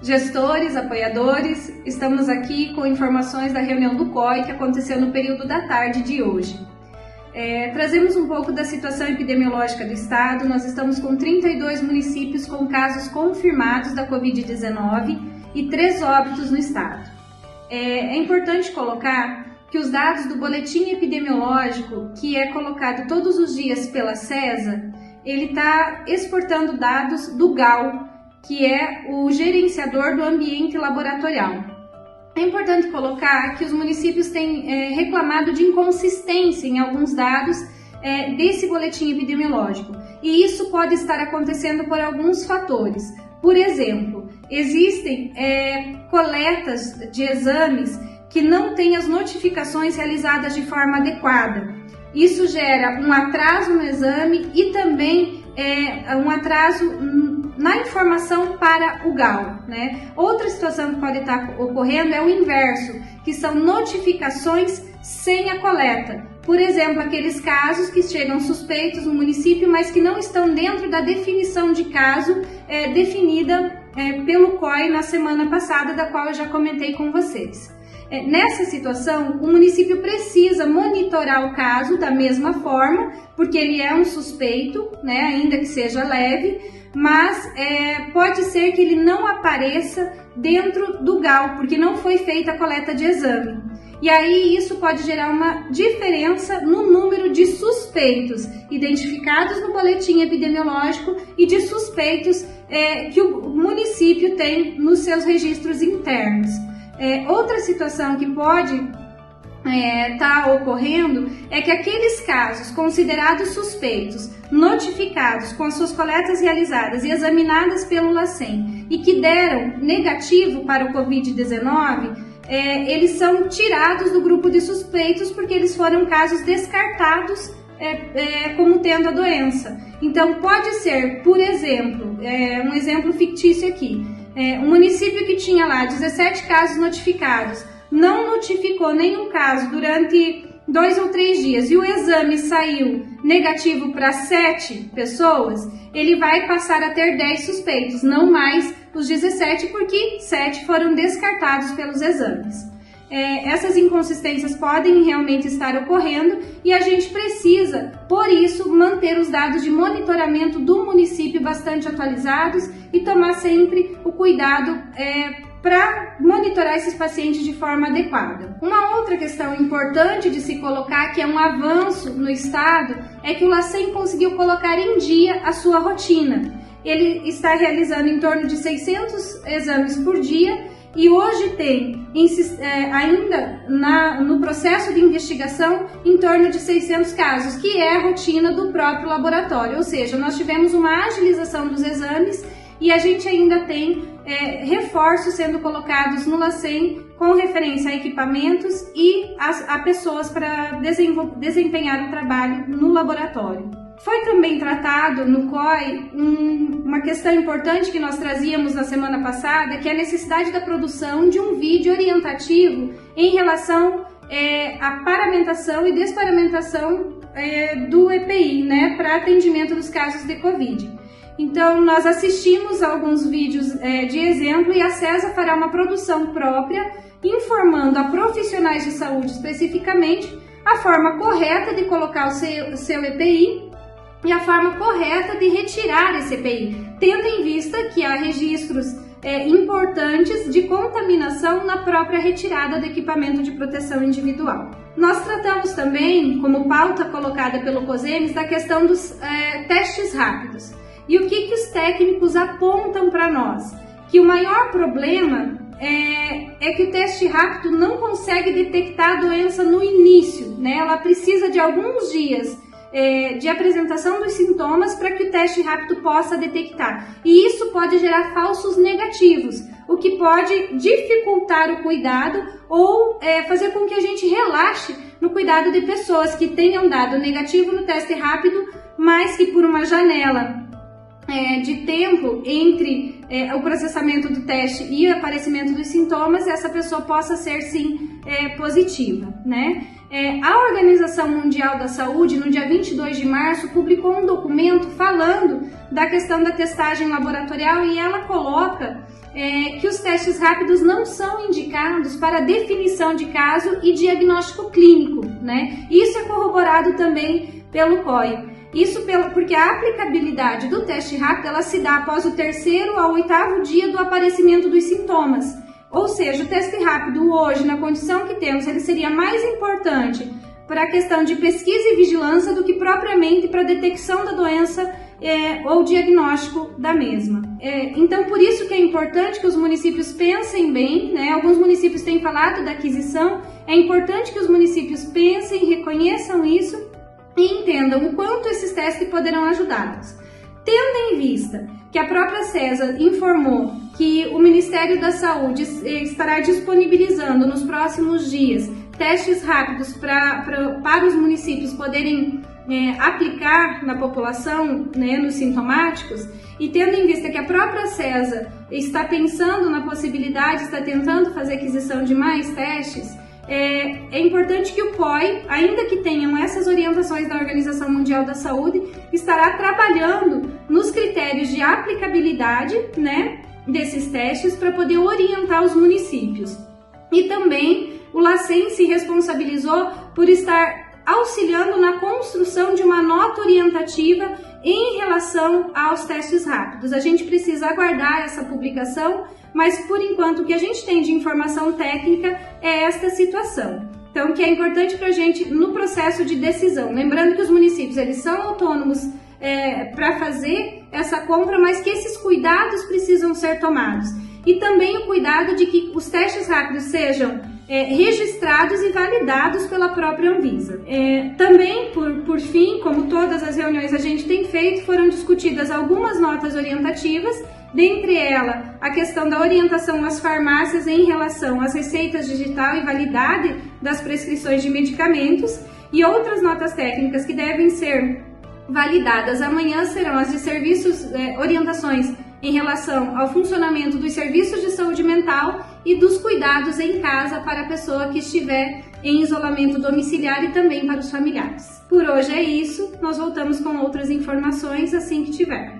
Gestores, apoiadores, estamos aqui com informações da reunião do COI que aconteceu no período da tarde de hoje. Trazemos um pouco da situação epidemiológica do estado. Nós estamos com 32 municípios com casos confirmados da Covid-19 e 3 óbitos no estado. É importante colocar que os dados do boletim epidemiológico, que é colocado todos os dias pela CESA, ele está exportando dados do GAL, que é o gerenciador do ambiente laboratorial. É importante colocar que os municípios têm reclamado de inconsistência em alguns dados desse boletim epidemiológico, e isso pode estar acontecendo por alguns fatores. Por exemplo, existem coletas de exames que não têm as notificações realizadas de forma adequada. Isso gera um atraso no exame e também um atraso na informação para o GAL, né? Outra situação que pode estar ocorrendo é o inverso, que são notificações sem a coleta. Por exemplo, aqueles casos que chegam suspeitos no município, mas que não estão dentro da definição de caso definida pelo COI na semana passada, da qual eu já comentei com vocês. Nessa situação, o município precisa monitorar o caso da mesma forma, porque ele é um suspeito, né, ainda que seja leve, mas pode ser que ele não apareça dentro do GAL, porque não foi feita a coleta de exame. E aí isso pode gerar uma diferença no número de suspeitos identificados no boletim epidemiológico e de suspeitos que o município tem nos seus registros internos. Outra situação que pode estar ocorrendo é que aqueles casos considerados suspeitos, notificados com as suas coletas realizadas e examinadas pelo LACEN e que deram negativo para o Covid-19, eles são tirados do grupo de suspeitos porque eles foram casos descartados como tendo a doença. Então pode ser, por exemplo, um exemplo fictício aqui, um município que tinha lá 17 casos notificados, não notificou nenhum caso durante 2 ou 3 dias e o exame saiu negativo para 7 pessoas, ele vai passar a ter 10 suspeitos, não mais os 17, porque 7 foram descartados pelos exames. Essas inconsistências podem realmente estar ocorrendo e a gente precisa, por isso, manter os dados de monitoramento do município bastante atualizados e tomar sempre o cuidado para monitorar esses pacientes de forma adequada. Uma outra questão importante de se colocar, que é um avanço no estado, é que o LACEN conseguiu colocar em dia a sua rotina. Ele está realizando em torno de 600 exames por dia e hoje tem, ainda no processo de investigação, em torno de 600 casos, que é a rotina do próprio laboratório. Ou seja, nós tivemos uma agilização dos exames e a gente ainda tem reforços sendo colocados no LACEN com referência a equipamentos e a pessoas para desempenhar o trabalho no laboratório. Foi também tratado no COI uma questão importante que nós trazíamos na semana passada, que é a necessidade da produção de um vídeo orientativo em relação à paramentação e desparamentação do EPI, né, para atendimento dos casos de Covid. Então, nós assistimos a alguns vídeos de exemplo e a CESA fará uma produção própria, informando a profissionais de saúde especificamente a forma correta de colocar o seu EPI e a forma correta de retirar esse EPI, tendo em vista que há registros importantes de contaminação na própria retirada do equipamento de proteção individual. Nós tratamos também, como pauta colocada pelo COSEMES, da questão dos testes rápidos. E o que os técnicos apontam para nós? Que o maior problema é que o teste rápido não consegue detectar a doença no início, né? Ela precisa de alguns dias de apresentação dos sintomas para que o teste rápido possa detectar. E isso pode gerar falsos negativos, o que pode dificultar o cuidado ou fazer com que a gente relaxe no cuidado de pessoas que tenham dado negativo no teste rápido, mas que por uma janela de tempo entre o processamento do teste e o aparecimento dos sintomas, essa pessoa possa ser sim positiva, né? A Organização Mundial da Saúde, no dia 22 de março, publicou um documento falando da questão da testagem laboratorial e ela coloca que os testes rápidos não são indicados para definição de caso e diagnóstico clínico, né? Isso é corroborado também pelo COI. Isso porque a aplicabilidade do teste rápido ela se dá após o 3º ao 8º dia do aparecimento dos sintomas. Ou seja, o teste rápido hoje, na condição que temos, ele seria mais importante para a questão de pesquisa e vigilância do que propriamente para a detecção da doença ou diagnóstico da mesma. Então, por isso que é importante que os municípios pensem bem, né? Alguns municípios têm falado da aquisição, é importante que os municípios pensem, reconheçam isso e entendam o quanto esses testes poderão ajudá-los. Tendo em vista que a própria CESA informou que o Ministério da Saúde estará disponibilizando nos próximos dias testes rápidos para os municípios poderem aplicar na população, né, nos sintomáticos, e tendo em vista que a própria CESA está pensando na possibilidade, está tentando fazer aquisição de mais testes, é importante que o COI, ainda que tenham essas orientações da Organização Mundial da Saúde, estará trabalhando nos critérios de aplicabilidade, né, desses testes para poder orientar os municípios. E também o LACEN se responsabilizou por estar auxiliando na construção de uma nota orientativa em relação aos testes rápidos. A gente precisa aguardar essa publicação, mas por enquanto o que a gente tem de informação técnica é esta situação. Então, que é importante para a gente no processo de decisão. Lembrando que os municípios eles são autônomos para fazer essa compra, mas que esses cuidados precisam ser tomados. E também o cuidado de que os testes rápidos sejam registrados e validados pela própria Anvisa. Também, por fim, como todas as reuniões a gente tem feito, foram discutidas algumas notas orientativas, dentre elas a questão da orientação às farmácias em relação às receitas digital e validade das prescrições de medicamentos, e outras notas técnicas que devem ser validadas amanhã serão as de serviços, orientações em relação ao funcionamento dos serviços de saúde mental e dos cuidados em casa para a pessoa que estiver em isolamento domiciliar e também para os familiares. Por hoje é isso, nós voltamos com outras informações assim que tiver.